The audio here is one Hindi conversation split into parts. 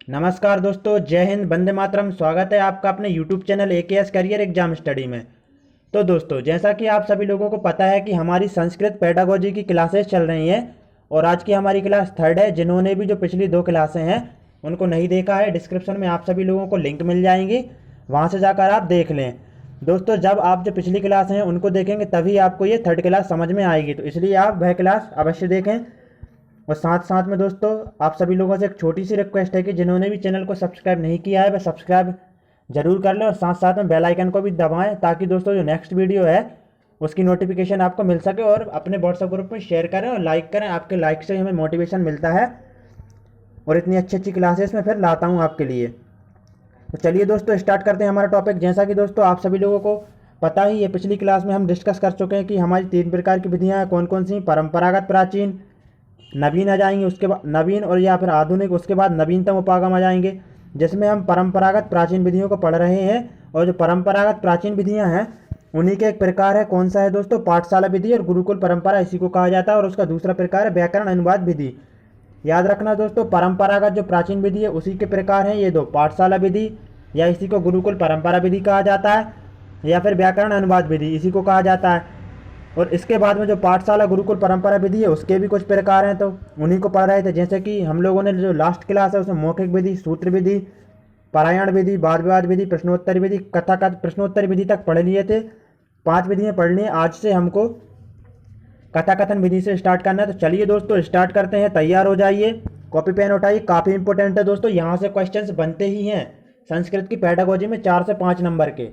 नमस्कार दोस्तों, जय हिंद, वंदे मातरम। स्वागत है आपका अपने YouTube channel AKS career exam study में। तो दोस्तों, जैसा कि आप सभी लोगों को पता है कि हमारी संस्कृत पेडागोजी की क्लासेस चल रही हैं और आज की हमारी क्लास थर्ड है। जिन्होंने भी जो पिछली दो क्लासें हैं उनको नहीं देखा है, डिस्क्रिप्शन में आप सभी लोगों को लिंक मिल जाएंगी, वहाँ से जाकर आप देख लें। दोस्तों, जब आप जो पिछली क्लास हैं उनको देखेंगे तभी आपको ये थर्ड क्लास समझ में आएगी, तो इसलिए आप वह क्लास अवश्य देखें। और साथ साथ में दोस्तों, आप सभी लोगों से एक छोटी सी रिक्वेस्ट है कि जिन्होंने भी चैनल को सब्सक्राइब नहीं किया है वह सब्सक्राइब जरूर कर लें और साथ साथ में बेल आइकन को भी दबाएं, ताकि दोस्तों जो नेक्स्ट वीडियो है उसकी नोटिफिकेशन आपको मिल सके। और अपने व्हाट्सएप ग्रुप में शेयर करें और लाइक करें, आपके लाइक से हमें मोटिवेशन मिलता है और इतनी अच्छी अच्छी क्लासेस में फिर लाता हूँ आपके लिए। तो चलिए दोस्तों, स्टार्ट करते हैं हमारा टॉपिक। जैसा कि दोस्तों आप सभी लोगों को पता ही है, पिछली क्लास में हम डिस्कस कर चुके हैं कि हमारी 3 प्रकार की विधियाँ हैं। कौन कौन सी? परंपरागत, प्राचीन, नवीन आ जाएंगे, उसके बाद नवीन और या फिर आधुनिक, उसके बाद नवीनतम उपागम आ जाएंगे, जिसमें हम परंपरागत प्राचीन विधियों को पढ़ रहे हैं। और जो परंपरागत प्राचीन विधियां हैं उन्हीं के एक प्रकार है, कौन सा है दोस्तों? पाठशाला विधि और गुरुकुल परंपरा, इसी को कहा जाता है। और उसका दूसरा प्रकार है व्याकरण अनुवाद विधि। याद रखना दोस्तों, परंपरागत जो प्राचीन विधि है उसी के प्रकार हैं ये दो, पाठशाला विधि या इसी को गुरुकुल परंपरा विधि कहा जाता है, या फिर व्याकरण अनुवाद विधि इसी को कहा जाता है। और इसके बाद में जो पाठशाला गुरुकुल परंपरा विधि है उसके भी कुछ प्रकार हैं, तो उन्हीं को पढ़ रहे थे। जैसे कि हम लोगों ने जो लास्ट क्लास है उसमें मौखिक विधि, सूत्र विधि, पारायण विधि, वाद विवाद विधि, प्रश्नोत्तर विधि, कथा का प्रश्नोत्तर विधि तक पढ़ लिए थे। 5 विधियाँ पढ़नी है। आज से हमको कथा कथन विधि से स्टार्ट करना है। तो चलिए दोस्तों स्टार्ट करते हैं, तैयार हो जाइए, कॉपी पेन उठाइए। काफ़ी इंपॉर्टेंट है दोस्तों, यहाँ से क्वेश्चंस बनते ही हैं संस्कृत की पेडागोजी में 4 से 5 नंबर के।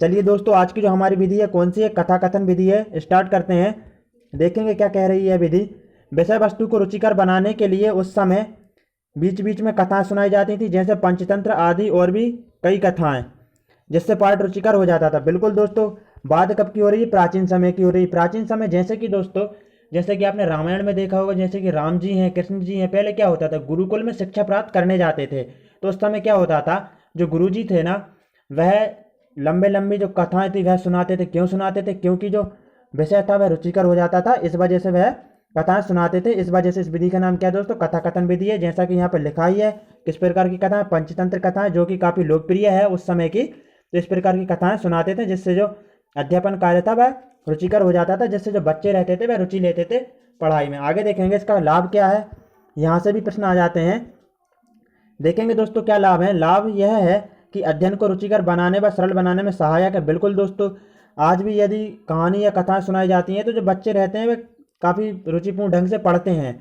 चलिए दोस्तों, आज की जो हमारी विधि है कौन सी है? कथा कथन विधि है। स्टार्ट करते हैं, देखेंगे क्या कह रही है विधि। विषय वस्तु को रुचिकर बनाने के लिए उस समय बीच बीच में कथाएं सुनाई जाती थी, जैसे पंचतंत्र आदि और भी कई कथाएं, जिससे पाठ रुचिकर हो जाता था। बिल्कुल दोस्तों, बात कब की हो रही है? प्राचीन समय की हो रही है। प्राचीन समय जैसे कि दोस्तों, जैसे कि आपने रामायण में देखा होगा, जैसे कि राम जी हैं, कृष्ण जी हैं, पहले क्या होता था, गुरुकुल में शिक्षा प्राप्त करने जाते थे। तो उस समय क्या होता था, जो गुरु जी थे ना, वह लंबे लंबी जो कथाएं थी वह सुनाते थे। क्यों सुनाते थे? क्योंकि जो विषय था वह रुचिकर हो जाता था, इस वजह से वह कथाएं सुनाते थे। इस वजह से इस विधि का नाम क्या है दोस्तों? कथा कथन विधि है। जैसा कि यहाँ पर लिखा ही है, किस प्रकार की कथाएं? पंचतंत्र कथाएं, जो कि काफ़ी लोकप्रिय है उस समय की। तो इस प्रकार की कथाएं सुनाते थे, जिससे जो अध्यापन कार्य था वह रुचिकर हो जाता था, जिससे जो बच्चे रहते थे वह रुचि लेते थे पढ़ाई में। आगे देखेंगे इसका लाभ क्या है, यहाँ से भी प्रश्न आ जाते हैं। देखेंगे दोस्तों क्या लाभ है। लाभ यह है कि अध्ययन को रुचिकर बनाने व सरल बनाने में सहायक है। बिल्कुल दोस्तों, आज भी यदि कहानी या कथाएं सुनाई जाती हैं तो जो बच्चे रहते हैं वे काफ़ी रुचिपूर्ण ढंग से पढ़ते हैं।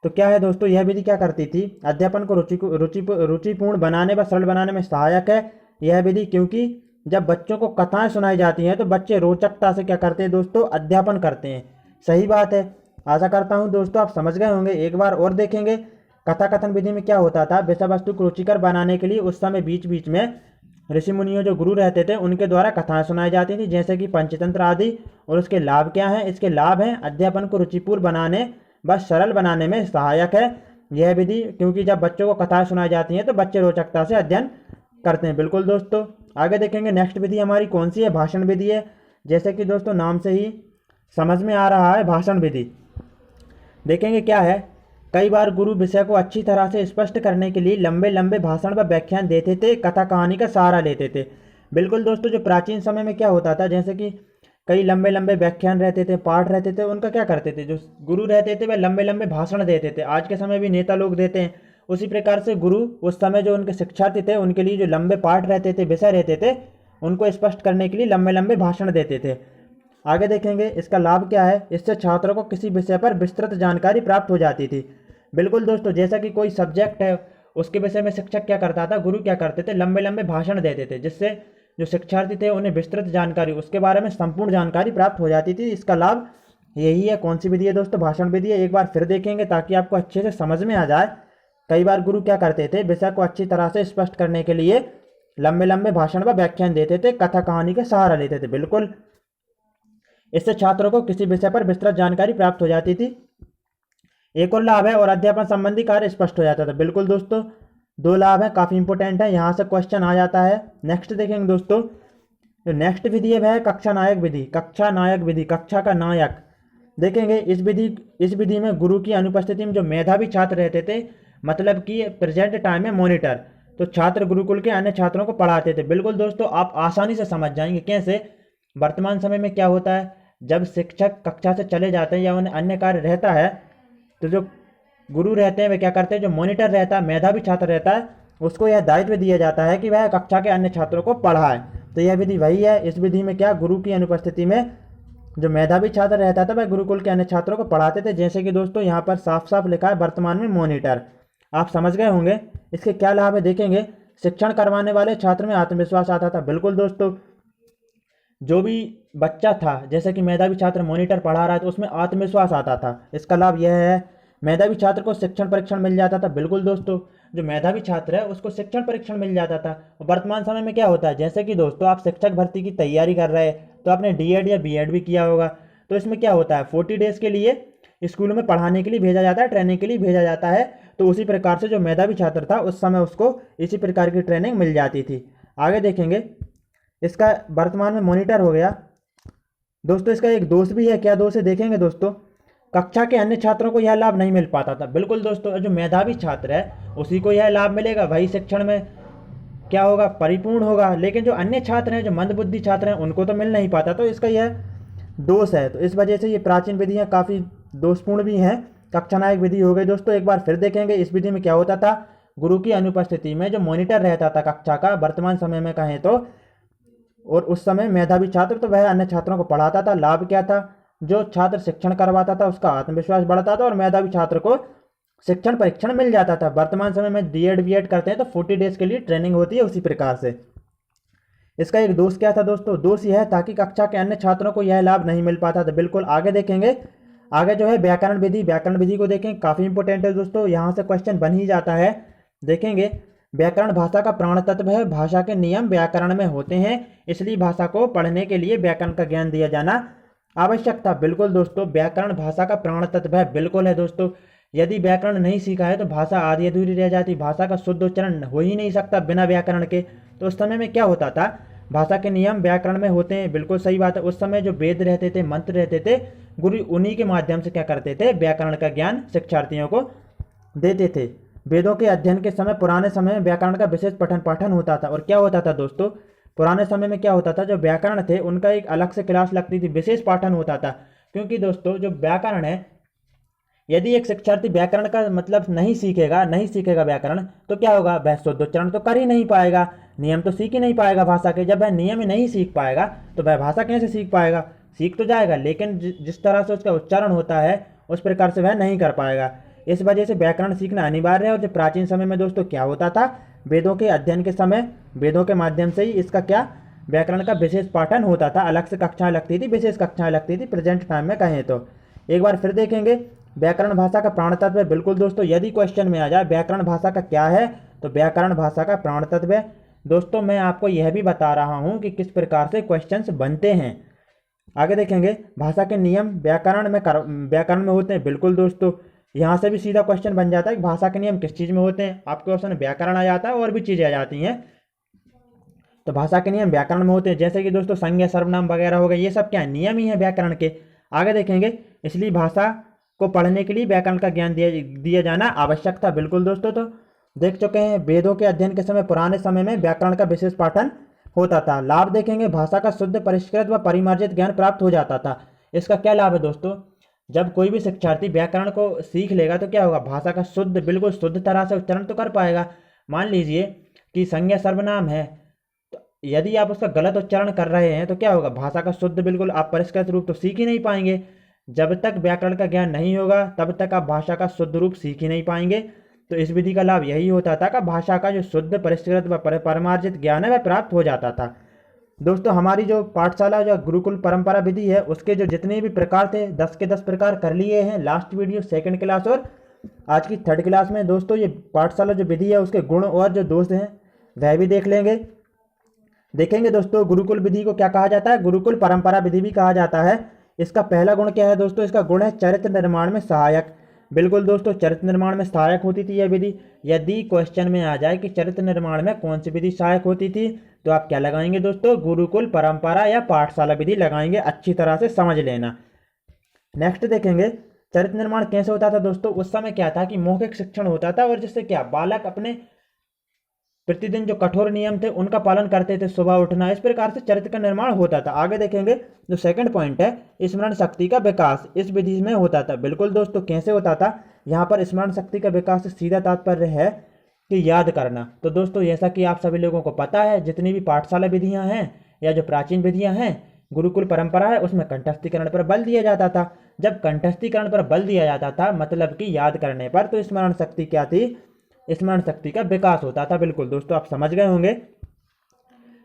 तो क्या है दोस्तों, यह विधि क्या करती थी? अध्यापन को रुचिपूर्ण बनाने व सरल बनाने में सहायक है यह विधि, क्योंकि जब बच्चों को कथाएं सुनाई जाती हैं तो बच्चे रोचकता से क्या करते हैं दोस्तों? अध्यापन करते हैं। सही बात है। आशा करता हूं दोस्तों आप समझ गए होंगे। एक बार और देखेंगे, कथा कथन विधि में क्या होता था, विषय वस्तु को रुचिकर बनाने के लिए उस समय बीच बीच में ऋषि मुनियों जो गुरु रहते थे उनके द्वारा कथाएं सुनाई जाती थी, जैसे कि पंचतंत्र आदि। और उसके लाभ क्या हैं? इसके लाभ हैं अध्यापन को रुचिपूर्ण बनाने व सरल बनाने में सहायक है यह विधि, क्योंकि जब बच्चों को कथाएं सुनाई जाती हैं तो बच्चे रोचकता से अध्ययन करते हैं। बिल्कुल दोस्तों, आगे देखेंगे नेक्स्ट विधि हमारी कौन सी है? भाषण विधि है। जैसे कि दोस्तों नाम से ही समझ में आ रहा है, भाषण विधि। देखेंगे क्या है, कई बार गुरु विषय को अच्छी तरह से स्पष्ट करने के लिए लंबे लंबे भाषण व व्याख्यान देते थे, कथा कहानी का सहारा लेते थे। बिल्कुल दोस्तों, जो प्राचीन समय में क्या होता था, जैसे कि कई लंबे लंबे व्याख्यान रहते थे, पाठ रहते थे, उनका क्या करते थे, जो गुरु रहते थे वह लंबे लंबे भाषण देते थे। आज के समय भी नेता लोग देते हैं। उसी प्रकार से गुरु उस समय जो उनके शिक्षार्थी थे उनके लिए जो लंबे पाठ रहते थे, विषय रहते थे, उनको स्पष्ट करने के लिए लंबे लंबे भाषण देते थे। आगे देखेंगे इसका लाभ क्या है। इससे छात्रों को किसी विषय पर विस्तृत जानकारी प्राप्त हो जाती थी। बिल्कुल दोस्तों, जैसा कि कोई सब्जेक्ट है उसके विषय में शिक्षक क्या करता था, गुरु क्या करते थे, लंबे लंबे भाषण देते थे, जिससे जो शिक्षार्थी थे उन्हें विस्तृत जानकारी, उसके बारे में संपूर्ण जानकारी प्राप्त हो जाती थी। इसका लाभ यही है। कौन सी विधि है दोस्तों? भाषण विधि है। एक बार फिर देखेंगे ताकि आपको अच्छे से समझ में आ जाए। कई बार गुरु क्या करते थे, विषय को अच्छी तरह से स्पष्ट करने के लिए लंबे लंबे भाषण व व्याख्यान देते थे, कथा कहानी का सहारा लेते थे। बिल्कुल, इससे छात्रों को किसी विषय पर विस्तृत जानकारी प्राप्त हो जाती थी। एक और लाभ है, और अध्यापन संबंधी कार्य स्पष्ट हो जाता था। बिल्कुल दोस्तों, 2 लाभ है, काफ़ी इंपॉर्टेंट है, यहाँ से क्वेश्चन आ जाता है। नेक्स्ट देखेंगे दोस्तों, जो नेक्स्ट विधि है वह है कक्षा नायक विधि। कक्षा नायक विधि, कक्षा का नायक। देखेंगे इस विधि में गुरु की अनुपस्थिति में जो मेधावी छात्र रहते थे मतलब कि प्रेजेंट टाइम में मॉनिटर। तो छात्र गुरुकुल के अन्य छात्रों को पढ़ाते थे। बिल्कुल दोस्तों, आप आसानी से समझ जाएंगे कैसे। वर्तमान समय में क्या होता है, जब शिक्षक कक्षा से चले जाते हैं या उन्हें अन्य कार्य रहता है, तो जो गुरु रहते हैं वे क्या करते हैं, जो मॉनिटर रहता है, मेधावी छात्र रहता है, उसको यह दायित्व दिया जाता है कि वह कक्षा के अन्य छात्रों को पढ़ाए। तो यह विधि वही है। इस विधि में क्या, गुरु की अनुपस्थिति में जो मेधावी छात्र रहता था वह गुरुकुल के अन्य छात्रों को पढ़ाते थे। जैसे कि दोस्तों यहाँ पर साफ साफ लिखा है वर्तमान में मॉनिटर। आप समझ गए होंगे। इसके क्या लाभ है देखेंगे। शिक्षण करवाने वाले छात्र में आत्मविश्वास आता था। बिल्कुल दोस्तों, जो भी बच्चा था, जैसे कि मेधावी छात्र मॉनिटर पढ़ा रहा है तो उसमें आत्मविश्वास आता था। इसका लाभ यह है, मेधावी छात्र को शिक्षण परीक्षण मिल जाता था। बिल्कुल दोस्तों, जो मेधावी छात्र है उसको शिक्षण परीक्षण मिल जाता था। वर्तमान समय में क्या होता है, जैसे कि दोस्तों आप शिक्षक भर्ती की तैयारी कर रहे हैं तो आपने डीएड या बीएड भी किया होगा। तो इसमें क्या होता है, 40 डेज के लिए स्कूलों में पढ़ाने के लिए भेजा जाता है, ट्रेनिंग के लिए भेजा जाता है। तो उसी प्रकार से जो मेधावी छात्र था उस समय उसको इसी प्रकार की ट्रेनिंग मिल जाती थी। आगे देखेंगे, इसका वर्तमान में मॉनिटर हो गया। दोस्तों इसका एक दोष भी है। क्या दोष है देखेंगे दोस्तों, कक्षा के अन्य छात्रों को यह लाभ नहीं मिल पाता था। बिल्कुल दोस्तों, जो मेधावी छात्र है उसी को यह लाभ मिलेगा, वही शिक्षण में क्या होगा, परिपूर्ण होगा। लेकिन जो अन्य छात्र हैं, जो मंदबुद्धि छात्र हैं, उनको तो मिल नहीं पाता। तो इसका यह दोष है। तो इस वजह से ये प्राचीन विधियाँ काफ़ी दोषपूर्ण भी हैं। कक्षा नायक विधि हो गई दोस्तों। एक बार फिर देखेंगे, इस विधि में क्या होता था, गुरु की अनुपस्थिति में जो मॉनिटर रहता था कक्षा का, वर्तमान समय में कहें तो, और उस समय मेधावी छात्र तो वह अन्य छात्रों को पढ़ाता था। लाभ क्या था, जो छात्र शिक्षण करवाता था उसका आत्मविश्वास बढ़ता था और मेधावी छात्र को शिक्षण परीक्षण मिल जाता था। वर्तमान समय में डीएड बीएड करते हैं तो 40 डेज के लिए ट्रेनिंग होती है। उसी प्रकार से इसका एक दोष क्या था दोस्तों, दोष यह था कि कक्षा के अन्य छात्रों को यह लाभ नहीं मिल पाता था। बिल्कुल आगे देखेंगे, आगे जो है व्याकरण विधि। व्याकरण विधि को देखें, काफ़ी इंपॉर्टेंट है दोस्तों, यहाँ से क्वेश्चन बन ही जाता है। देखेंगे, व्याकरण भाषा का प्राण तत्व है। भाषा के नियम व्याकरण में होते हैं, इसलिए भाषा को पढ़ने के लिए व्याकरण का ज्ञान दिया जाना आवश्यक था। बिल्कुल दोस्तों, व्याकरण भाषा का प्राण तत्व है। बिल्कुल है दोस्तों, यदि व्याकरण नहीं सीखा है तो भाषा आधी अधूरी रह जाती। भाषा का शुद्ध उच्चारण हो ही नहीं सकता बिना व्याकरण के। तो उस समय में क्या होता था, भाषा के नियम व्याकरण में होते हैं। बिल्कुल सही बात है। उस समय जो वेद रहते थे, मंत्र रहते थे, गुरु उन्हीं के माध्यम से क्या करते थे, व्याकरण का ज्ञान शिक्षार्थियों को देते थे। वेदों के अध्ययन के समय पुराने समय में व्याकरण का विशेष पठन पाठन होता था। और क्या होता था दोस्तों, पुराने समय में क्या होता था, जो व्याकरण थे उनका एक अलग से क्लास लगती थी, विशेष पाठन होता था। क्योंकि दोस्तों जो व्याकरण है, यदि एक शिक्षार्थी व्याकरण का मतलब नहीं सीखेगा व्याकरण, तो क्या होगा, वह शुद्ध उच्चारण तो कर ही नहीं पाएगा, नियम तो सीख ही नहीं पाएगा भाषा के। जब वह नियम ही नहीं सीख पाएगा तो वह भाषा कैसे सीख पाएगा, सीख तो जाएगा लेकिन जिस तरह से उसका उच्चारण होता है उस प्रकार से वह नहीं कर पाएगा। इस वजह से व्याकरण सीखना अनिवार्य है। और जो प्राचीन समय में दोस्तों क्या होता था, वेदों के अध्ययन के समय वेदों के माध्यम से ही इसका क्या, व्याकरण का विशेष पाठन होता था। अलग से कक्षाएं लगती थी, विशेष कक्षाएं लगती थी प्रेजेंट टाइम में कहें तो। एक बार फिर देखेंगे, व्याकरण भाषा का प्राण तत्व है। बिल्कुल दोस्तों, यदि क्वेश्चन में आ जाए व्याकरण भाषा का क्या है, तो व्याकरण भाषा का प्राण तत्व है। दोस्तों मैं आपको यह भी बता रहा हूँ कि किस प्रकार से क्वेश्चंस बनते हैं। आगे देखेंगे, भाषा के नियम व्याकरण में होते हैं। बिल्कुल दोस्तों, यहाँ से भी सीधा क्वेश्चन बन जाता है कि भाषा के नियम किस चीज़ में होते हैं। आपके ऑप्शन व्याकरण आ जाता है और भी चीज़ें आ जाती हैं। तो भाषा के नियम व्याकरण में होते हैं, जैसे कि दोस्तों संज्ञा सर्वनाम वगैरह हो गए, ये सब क्या है, नियम ही है व्याकरण के। आगे देखेंगे, इसलिए भाषा को पढ़ने के लिए व्याकरण का ज्ञान दिया जाना आवश्यक था। बिल्कुल दोस्तों, तो देख चुके हैं, वेदों के अध्ययन के समय पुराने समय में व्याकरण का विशेष पाठन होता था। लाभ देखेंगे, भाषा का शुद्ध परिष्कृत व परिमार्जित ज्ञान प्राप्त हो जाता था। इसका क्या लाभ है दोस्तों, जब कोई भी शिक्षार्थी व्याकरण को सीख लेगा तो क्या होगा, भाषा का शुद्ध, बिल्कुल शुद्ध तरह से उच्चारण तो कर पाएगा। मान लीजिए कि संज्ञा सर्वनाम है, तो यदि आप उसका गलत उच्चारण कर रहे हैं तो क्या होगा, भाषा का शुद्ध बिल्कुल आप परिष्कृत रूप तो सीख ही नहीं पाएंगे। जब तक व्याकरण का ज्ञान नहीं होगा तब तक आप भाषा का शुद्ध रूप सीख ही नहीं पाएंगे। तो इस विधि का लाभ यही होता था कि भाषा का जो शुद्ध परिष्कृत व परिमार्जित ज्ञान है वह प्राप्त हो जाता था। दोस्तों हमारी जो पाठशाला जो गुरुकुल परंपरा विधि है उसके जो जितने भी प्रकार थे 10 के 10 प्रकार कर लिए हैं। लास्ट वीडियो सेकंड क्लास और आज की थर्ड क्लास में दोस्तों ये पाठशाला जो विधि है उसके गुण और जो दोष हैं वह भी देख लेंगे। देखेंगे दोस्तों, गुरुकुल विधि को क्या कहा जाता है, गुरुकुल परंपरा विधि भी कहा जाता है। इसका पहला गुण क्या है दोस्तों, इसका गुण है चरित्र निर्माण में सहायक। बिल्कुल दोस्तों, चरित्र निर्माण में सहायक होती थी यह विधि। यदि क्वेश्चन में आ जाए कि चरित्र निर्माण में कौन सी विधि सहायक होती थी, तो आप क्या लगाएंगे दोस्तों, गुरुकुल परंपरा या पाठशाला विधि लगाएंगे। अच्छी तरह से समझ लेना। नेक्स्ट देखेंगे, चरित्र निर्माण कैसे होता था दोस्तों, उस समय क्या था कि मौखिक शिक्षण होता था, और जिससे क्या बालक अपने प्रतिदिन जो कठोर नियम थे उनका पालन करते थे, सुबह उठना, इस प्रकार से चरित्र का निर्माण होता था। आगे देखेंगे जो सेकंड पॉइंट है, स्मरण शक्ति का विकास इस विधि में होता था। बिल्कुल दोस्तों, कैसे होता था, यहाँ पर स्मरण शक्ति का विकास से सीधा तात्पर्य है कि याद करना। तो दोस्तों, जैसा कि आप सभी लोगों को पता है, जितनी भी पाठशाला विधियां हैं या जो प्राचीन विधियां हैं, गुरुकुल परंपरा है, उसमें कंठस्थीकरण पर बल दिया जाता था। जब कंठस्थीकरण पर बल दिया जाता था, मतलब कि याद करने पर, तो स्मरण शक्ति क्या थी, स्मरण शक्ति का विकास होता था। बिल्कुल दोस्तों, आप समझ गए होंगे।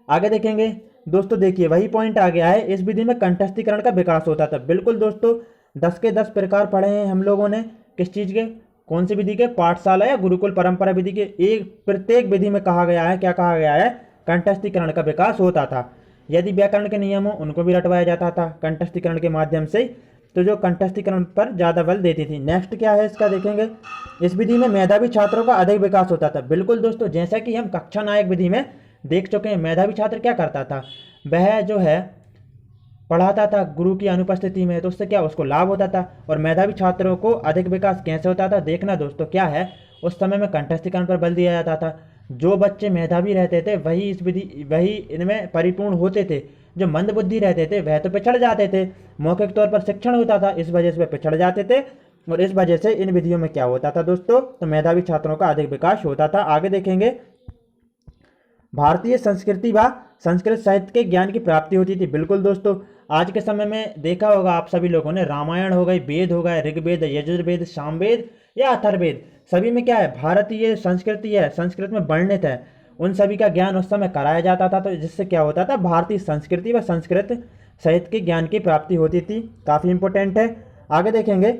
आगे देखेंगे दोस्तों, देखिए वही पॉइंट आ गया है, इस विधि में कंठस्थीकरण का विकास होता था। बिल्कुल दोस्तों, 10 के 10 प्रकार पढ़े हैं हम लोगों ने, किस चीज के, कौन सी विधि के, पाठशाला या गुरुकुल परंपरा विधि के। एक प्रत्येक विधि में कहा गया है, क्या कहा गया है, कंठस्थीकरण का विकास होता था। यदि व्याकरण के नियम हो उनको भी रटवाया जाता था कंठस्थीकरण के माध्यम से, तो जो कंठस्थीकरण पर ज्यादा बल देती थी। नेक्स्ट क्या है इसका देखेंगे, इस विधि में मेधावी छात्रों का अधिक विकास होता था। बिल्कुल दोस्तों, जैसा कि हम कक्षा नायक विधि में देख चुके हैं, मेधावी छात्र क्या करता था, वह जो है पढ़ाता था गुरु की अनुपस्थिति में, तो उससे क्या उसको लाभ होता था। और मेधावी छात्रों को अधिक विकास कैसे होता था, देखना दोस्तों क्या है, उस समय में कंठस्थीकरण पर बल दिया जाता था। जो बच्चे मेधावी रहते थे वही इनमें परिपूर्ण होते थे। जो मंद बुद्धि रहते थे वह तो पिछड़ जाते थे। मौखिक तौर पर शिक्षण होता था, इस वजह से वे पिछड़ जाते थे, और इस वजह से इन विधियों में क्या होता था दोस्तों, तो मेधावी छात्रों का अधिक विकास होता था। आगे देखेंगे, भारतीय संस्कृति व संस्कृत साहित्य के ज्ञान की प्राप्ति होती थी। बिल्कुल दोस्तों, आज के समय में देखा होगा आप सभी लोगों ने, रामायण हो गई, वेद हो गए, ऋग्वेद, यजुर्वेद, सामवेद या अथर्ववेद, सभी में क्या है, भारतीय संस्कृति है, संस्कृत में वर्णित है, उन सभी का ज्ञान उस समय कराया जाता था। तो जिससे क्या होता था, भारतीय संस्कृति व संस्कृत साहित्य के ज्ञान की प्राप्ति होती थी। काफी इंपॉर्टेंट है। आगे देखेंगे,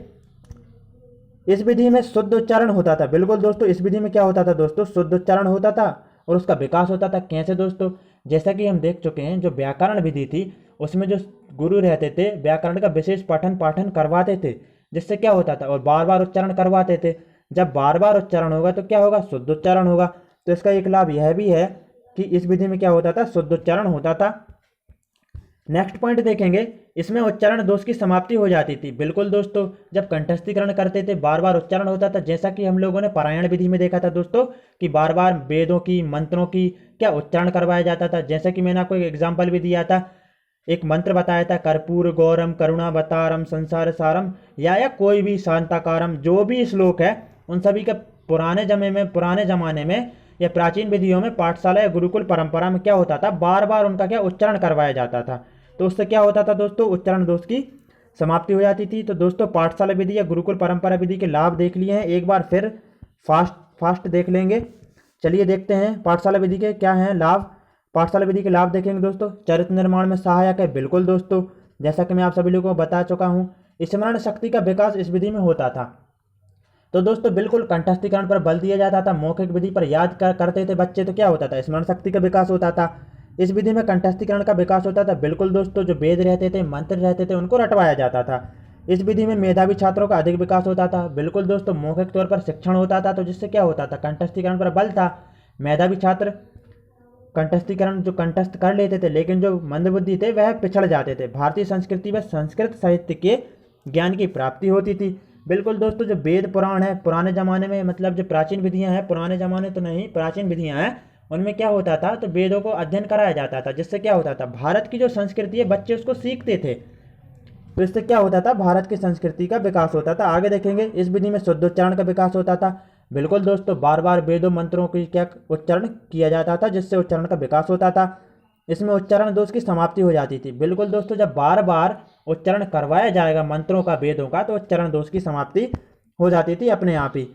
इस विधि में शुद्ध उच्चारण होता था। बिल्कुल दोस्तों, इस विधि में क्या होता था दोस्तों, शुद्ध उच्चारण होता था और उसका विकास होता था। कैसे दोस्तों, जैसा कि हम देख चुके हैं, जो व्याकरण विधि थी उसमें जो गुरु रहते थे व्याकरण का विशेष पठन पाठन करवाते थे, जिससे क्या होता था, और बार बार उच्चारण करवाते थे। जब बार बार उच्चारण होगा तो क्या होगा, शुद्ध उच्चारण होगा। तो इसका एक लाभ यह भी है कि इस विधि में क्या होता था, शुद्ध उच्चारण होता था। नेक्स्ट पॉइंट देखेंगे, इसमें उच्चारण दोष की समाप्ति हो जाती थी। बिल्कुल दोस्तों, जब कंठस्थीकरण करते थे बार बार उच्चारण होता था, जैसा कि हम लोगों ने पारायण विधि में देखा था दोस्तों, कि बार बार वेदों की, मंत्रों की क्या उच्चारण करवाया जाता था। जैसा कि मैंने आपको एक एग्जाम्पल भी दिया था, एक मंत्र बताया था, कर्पूर गौरम करुणावतारम संसार सारम, या कोई भी शांताकारम, जो भी श्लोक है उन सभी का पुराने जमाने में या प्राचीन विधियों में, पाठशाला या गुरुकुल परंपरा में क्या होता था, बार बार उनका क्या उच्चारण करवाया जाता था। तो उससे क्या होता था दोस्तों, उच्चारण दोष की समाप्ति हो जाती थी। तो दोस्तों, पाठशाला विधि या गुरुकुल परंपरा विधि के लाभ देख लिए हैं, एक बार फिर फास्ट देख लेंगे। चलिए देखते हैं पाठशाला विधि के क्या हैं लाभ। पाठशाला विधि के लाभ देखेंगे दोस्तों, चरित्र निर्माण में सहायक है। बिल्कुल दोस्तों, जैसा कि मैं आप सभी लोगों को बता चुका हूँ, स्मरण शक्ति का विकास इस विधि में होता था। तो दोस्तों, बिल्कुल कंठस्थीकरण पर बल दिया जाता था, मौखिक विधि पर याद करते थे बच्चे, तो क्या होता था, स्मरण शक्ति का विकास होता था। इस विधि में कंठस्थीकरण का विकास होता था। बिल्कुल दोस्तों, जो वेद रहते थे, मंत्र रहते थे, उनको रटवाया जाता था। इस विधि में मेधावी छात्रों का अधिक विकास होता था। बिल्कुल दोस्तों, मौखिक तौर पर शिक्षण होता था, तो जिससे क्या होता था, कंठस्थीकरण पर बल था, मेधावी छात्र कंठस्थीकरण जो कंठस्थ कर लेते थे, लेकिन जो मंदबुद्धि थे वह पिछड़ जाते थे। भारतीय संस्कृति व संस्कृत साहित्य के ज्ञान की प्राप्ति होती थी। बिल्कुल दोस्तों, जो वेद पुराण है पुराने ज़माने में, मतलब जो प्राचीन विधियां हैं, पुराने ज़माने तो नहीं, प्राचीन विधियां हैं, उनमें क्या होता था, तो वेदों को अध्ययन कराया जाता था, जिससे क्या होता था, भारत की जो संस्कृति है बच्चे उसको सीखते थे, तो इससे क्या होता था, भारत की संस्कृति का विकास होता था। आगे देखेंगे, इस विधि में शुद्धोच्चारण का विकास होता था। बिल्कुल दोस्तों, बार बार वेदों मंत्रों की क्या उच्चारण किया जाता था, जिससे उच्चारण का विकास होता था। इसमें उच्चारण दोष की समाप्ति हो जाती थी। बिल्कुल दोस्तों, जब बार बार उच्चारण करवाया जाएगा मंत्रों का, वेदों का, तो उच्चारण दोष की समाप्ति हो जाती थी अपने आप ही।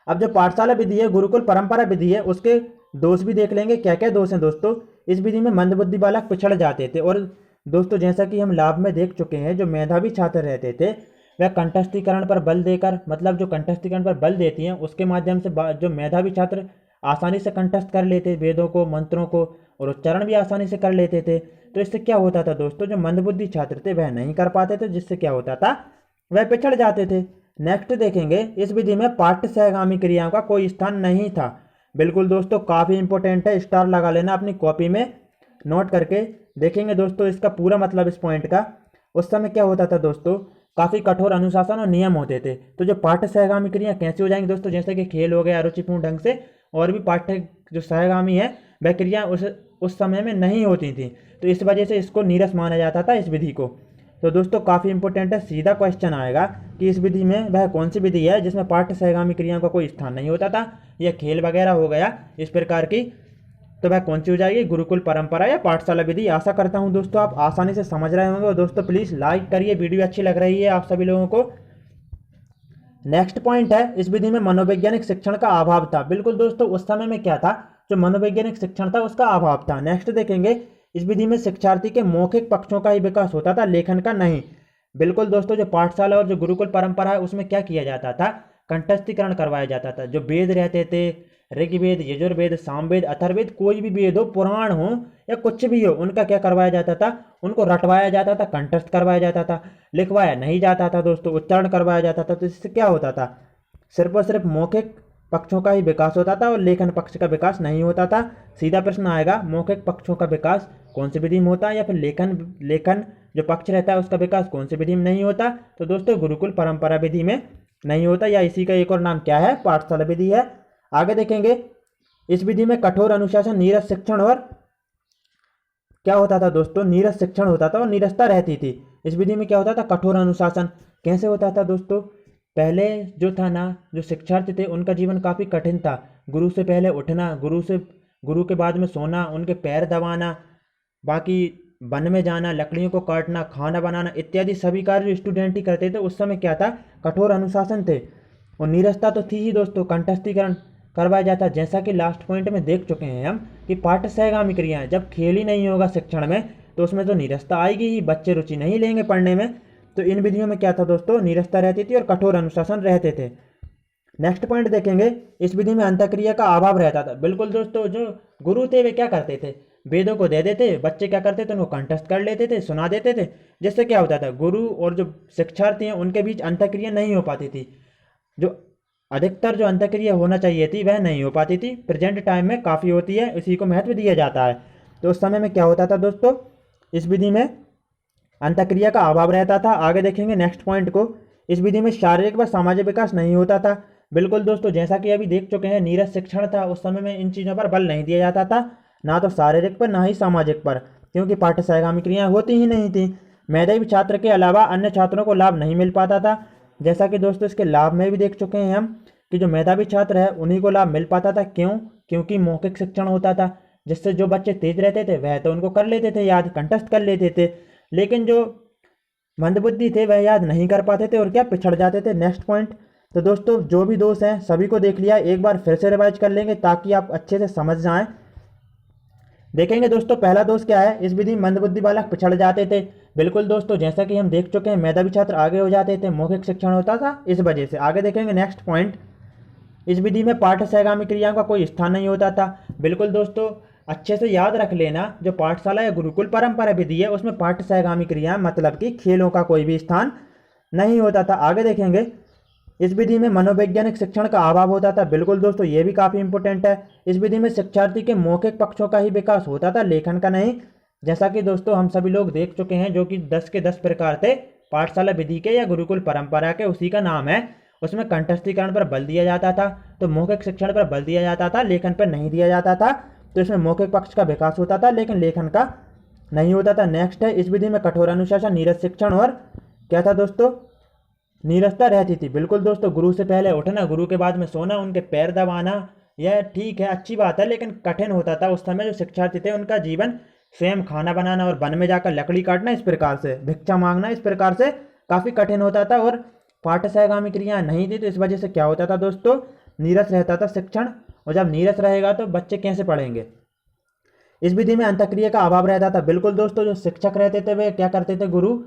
अब जो पाठशाला विधि है, गुरुकुल परंपरा विधि है, उसके दोष भी देख लेंगे, क्या क्या दोष हैं दोस्तों। इस विधि में मंदबुद्धि बालक पिछड़ जाते थे, और दोस्तों जैसा कि हम लाभ में देख चुके हैं, जो मेधावी छात्र रहते थे वह कंठस्थीकरण पर बल देकर, मतलब जो कंठस्थीकरण पर बल देती हैं उसके माध्यम से जो मेधावी छात्र आसानी से कंठस्थ कर लेते वेदों को, मंत्रों को, और उच्चारण भी आसानी से कर लेते थे। तो इससे क्या होता था दोस्तों, जो मंदबुद्धि छात्र थे वह नहीं कर पाते थे, जिससे क्या होता था, वह पिछड़ जाते थे। नेक्स्ट देखेंगे, इस विधि में पाठ्य सहगामी क्रियाओं का कोई स्थान नहीं था। बिल्कुल दोस्तों, काफ़ी इंपॉर्टेंट है, स्टार लगा लेना अपनी कॉपी में, नोट करके देखेंगे दोस्तों इसका पूरा मतलब इस पॉइंट का। उस समय क्या होता था दोस्तों, काफ़ी कठोर अनुशासन और नियम होते थे। तो जो पाठ्य सहगामी क्रियाएं कैसे हो जाएंगी दोस्तों, जैसे कि खेल हो गया रुचिपूर्ण ढंग से, और भी पाठ्य जो सहगामी है वह क्रियाएं उस समय में नहीं होती थी। तो इस वजह से इसको नीरस माना जाता था इस विधि को। तो दोस्तों काफ़ी इंपॉर्टेंट है, सीधा क्वेश्चन आएगा कि इस विधि में वह कौन सी विधि है जिसमें पाठ्य सहगामी क्रियाओं का कोई स्थान नहीं होता था, या खेल वगैरह हो गया इस प्रकार की, तो वह कौन सी हो जाएगी, गुरुकुल परंपरा या पाठशाला विधि। आशा करता हूं दोस्तों आप आसानी से समझ रहे होंगे। और दोस्तों प्लीज़ लाइक करिए, वीडियो अच्छी लग रही है आप सभी लोगों को। नेक्स्ट पॉइंट है, इस विधि में मनोवैज्ञानिक शिक्षण का अभाव था। बिल्कुल दोस्तों, उस समय में क्या था, जो मनोवैज्ञानिक शिक्षण था उसका अभाव था। नेक्स्ट देखेंगे, इस विधि में शिक्षार्थी के मौखिक पक्षों का ही विकास होता था, लेखन का नहीं। बिल्कुल दोस्तों, जो पाठशाला और जो गुरुकुल परंपरा है उसमें क्या किया जाता था, कंठस्थीकरण करवाया जाता था। जो वेद रहते थे, ऋग्वेद, यजुर्वेद, सामवेद, अथर्ववेद, कोई भी वेद हो, पुराण हो या कुछ भी हो, उनका क्या करवाया जाता था, उनको रटवाया जाता था, कंठस्थ करवाया जाता था, लिखवाया नहीं जाता था दोस्तों, उच्चारण करवाया जाता था। तो इससे क्या होता था, सिर्फ और सिर्फ मौखिक पक्षों का ही विकास होता था और लेखन पक्ष का विकास नहीं होता था। सीधा प्रश्न आएगा, मौखिक पक्षों का विकास कौन सी विधि में होता है, या फिर लेखन जो पक्ष रहता है उसका विकास कौन सी विधि में नहीं होता। तो दोस्तों गुरुकुल परंपरा विधि में नहीं होता, या इसी का एक और नाम क्या है, पाठशाला विधि है। आगे देखेंगे, इस विधि में कठोर अनुशासन, नीरस शिक्षण और क्या होता था दोस्तों, नीरस शिक्षण होता था और नीरसता रहती थी। इस विधि में क्या होता था, कठोर अनुशासन। कैसे होता था दोस्तों, पहले जो था ना, जो शिक्षार्थी थे उनका जीवन काफ़ी कठिन था। गुरु से पहले उठना, गुरु के बाद में सोना, उनके पैर दबाना, बाकी वन में जाना, लकड़ियों को काटना, खाना बनाना इत्यादि सभी कार्य जो स्टूडेंट ही करते थे उस समय क्या था, कठोर अनुशासन थे। और नीरसता तो थी ही दोस्तों, कंठस्थीकरण करवाया जाता। जैसा कि लास्ट पॉइंट में देख चुके हैं हम कि पाठ्य सहगामी क्रियाएं, जब खेल ही नहीं होगा शिक्षण में तो उसमें तो नीरसता आएगी ही, बच्चे रुचि नहीं लेंगे पढ़ने में। तो इन विधियों में क्या था दोस्तों, नीरसता रहती थी और कठोर अनुशासन रहते थे। नेक्स्ट पॉइंट देखेंगे, इस विधि में अंतःक्रिया का अभाव रहता था। बिल्कुल दोस्तों, जो गुरु थे वे क्या करते थे, वेदों को दे देते, बच्चे क्या करते थे, उनको कंठस्थ कर लेते थे, सुना देते थे। जिससे क्या होता था, गुरु और जो शिक्षार्थी हैं उनके बीच अंतःक्रिया नहीं हो पाती थी। जो अधिकतर जो अंतःक्रिया होना चाहिए थी वह नहीं हो पाती थी। प्रेजेंट टाइम में काफ़ी होती है, इसी को महत्व दिया जाता है। तो उस समय में क्या होता था दोस्तों, इस विधि में अंतःक्रिया का अभाव रहता था। आगे देखेंगे नेक्स्ट पॉइंट को, इस विधि में शारीरिक व सामाजिक विकास नहीं होता था। बिल्कुल दोस्तों, जैसा कि अभी देख चुके हैं, नीरस शिक्षण था, उस समय में इन चीज़ों पर बल नहीं दिया जाता था, ना तो शारीरिक पर ना ही सामाजिक पर, क्योंकि पाठ्य सहगामी क्रियाएं होती ही नहीं थी। मेधावी छात्र के अलावा अन्य छात्रों को लाभ नहीं मिल पाता था। जैसा कि दोस्तों इसके लाभ में भी देख चुके हैं हम कि जो मेधावी छात्र है उन्हीं को लाभ मिल पाता था। क्यों, क्योंकि मौखिक शिक्षण होता था, जिससे जो बच्चे तेज रहते थे वह तो उनको कर लेते थे याद, कंठस्थ कर लेते थे, लेकिन जो मंदबुद्धि थे वह याद नहीं कर पाते थे और क्या, पिछड़ जाते थे। नेक्स्ट पॉइंट, तो दोस्तों जो भी दोष हैं सभी को देख लिया, एक बार फिर से रिवाइज कर लेंगे ताकि आप अच्छे से समझ जाएं। देखेंगे दोस्तों, पहला दोष क्या है, इस विधि में मंदबुद्धि बालक पिछड़ जाते थे। बिल्कुल दोस्तों, जैसा कि हम देख चुके हैं, मेधावी छात्र आगे हो जाते थे, मौखिक शिक्षण होता था इस वजह से। आगे देखेंगे नेक्स्ट पॉइंट, इस विधि में पाठ्य सहगामी क्रियाओं का कोई स्थान नहीं होता था। बिल्कुल दोस्तों, अच्छे से याद रख लेना, जो पाठशाला या गुरुकुल परंपरा विधि है उसमें पाठ्य सहगामी क्रिया मतलब कि खेलों का कोई भी स्थान नहीं होता था। आगे देखेंगे, इस विधि में मनोवैज्ञानिक शिक्षण का अभाव होता था। बिल्कुल दोस्तों, ये भी काफ़ी इंपॉर्टेंट है। इस विधि में शिक्षार्थी के मौखिक पक्षों का ही विकास होता था, लेखन का नहीं। जैसा कि दोस्तों हम सभी लोग देख चुके हैं, जो कि 10 के 10 प्रकार थे पाठशाला विधि के या गुरुकुल परंपरा के, उसी का नाम है। उसमें कंठस्थीकरण पर बल दिया जाता था, तो मौखिक शिक्षण पर बल दिया जाता था, लेखन पर नहीं दिया जाता था। तो इसमें मौखिक पक्ष का विकास होता था लेकिन लेखन का नहीं होता था। नेक्स्ट है, इस विधि में कठोर अनुशासन, नीरस शिक्षण और क्या था दोस्तों, नीरसता रहती थी। बिल्कुल दोस्तों, गुरु से पहले उठना, गुरु के बाद में सोना, उनके पैर दबाना, यह ठीक है, अच्छी बात है, लेकिन कठिन होता था। उस समय जो शिक्षार्थी थे उनका जीवन स्वयं खाना बनाना और वन में जाकर लकड़ी काटना, इस प्रकार से भिक्षा मांगना, इस प्रकार से काफ़ी कठिन होता था और पाठ्य सहगामी क्रियाएं नहीं थी। तो इस वजह से क्या होता था दोस्तों, नीरस रहता था शिक्षण, और जब नीरस रहेगा तो बच्चे कैसे पढ़ेंगे। इस विधि में अंतःक्रिया का अभाव रहता था। बिल्कुल दोस्तों, जो शिक्षक रहते थे वे क्या करते थे, गुरु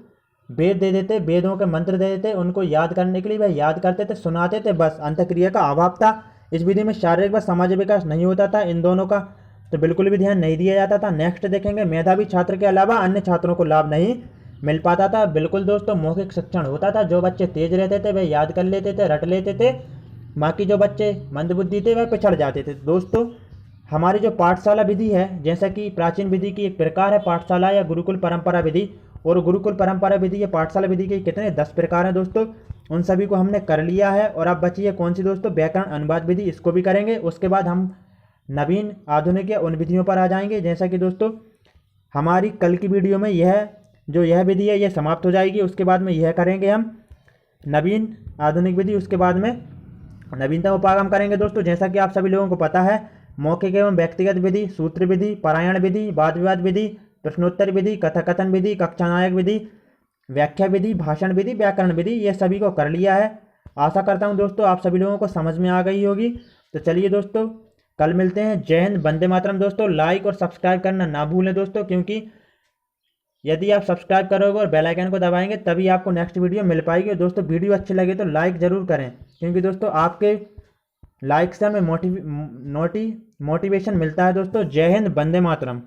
वेद दे देते, वेदों के मंत्र दे देते, उनको याद करने के लिए वह याद करते थे, सुनाते थे, बस। अंतःक्रिया का अभाव था। इस विधि में शारीरिक व सामाजिक विकास नहीं होता था, इन दोनों का तो बिल्कुल भी ध्यान नहीं दिया जाता था। नेक्स्ट देखेंगे, मेधावी छात्र के अलावा अन्य छात्रों को लाभ नहीं मिल पाता था। बिल्कुल दोस्तों, मौखिक शिक्षण होता था, जो बच्चे तेज रहते थे वे याद कर लेते थे, रट लेते थे, बाकी जो बच्चे मंदबुद्धि थे वह पिछड़ जाते थे। दोस्तों, हमारी जो पाठशाला विधि है, जैसा कि प्राचीन विधि की एक प्रकार है पाठशाला या गुरुकुल परंपरा विधि, और गुरुकुल परंपरा विधि या पाठशाला विधि के कितने 10 प्रकार हैं दोस्तों, उन सभी को हमने कर लिया है। और अब बची है कौन सी दोस्तों, व्याकरण अनुवाद विधि, इसको भी करेंगे। उसके बाद हम नवीन आधुनिक या उन विधियों पर आ जाएंगे। जैसा कि दोस्तों हमारी कल की वीडियो में यह विधि है यह समाप्त हो जाएगी। उसके बाद में यह करेंगे हम नवीन आधुनिक विधि, उसके बाद में नवीनतम उपागम करेंगे दोस्तों। जैसा कि आप सभी लोगों को पता है, मौखिक एवं व्यक्तिगत विधि, सूत्र विधि, पारायण विधि, वाद विवाद विधि, प्रश्नोत्तर विधि, कथाकथन विधि, कक्षा नायक विधि, व्याख्या विधि, भाषण विधि, व्याकरण विधि, ये सभी को कर लिया है। आशा करता हूँ दोस्तों आप सभी लोगों को समझ में आ गई होगी। तो चलिए दोस्तों कल मिलते हैं। जय हिंद, वंदे मातरम दोस्तों। लाइक और सब्सक्राइब करना ना भूलें दोस्तों, क्योंकि यदि आप सब्सक्राइब करोगे और बेल आइकन को दबाएंगे तभी आपको नेक्स्ट वीडियो मिल पाएगी। और दोस्तों वीडियो अच्छी लगे तो लाइक ज़रूर करें, क्योंकि दोस्तों आपके लाइक से हमें मोटिवेशन मिलता है दोस्तों। जय हिंद, वंदे मातरम।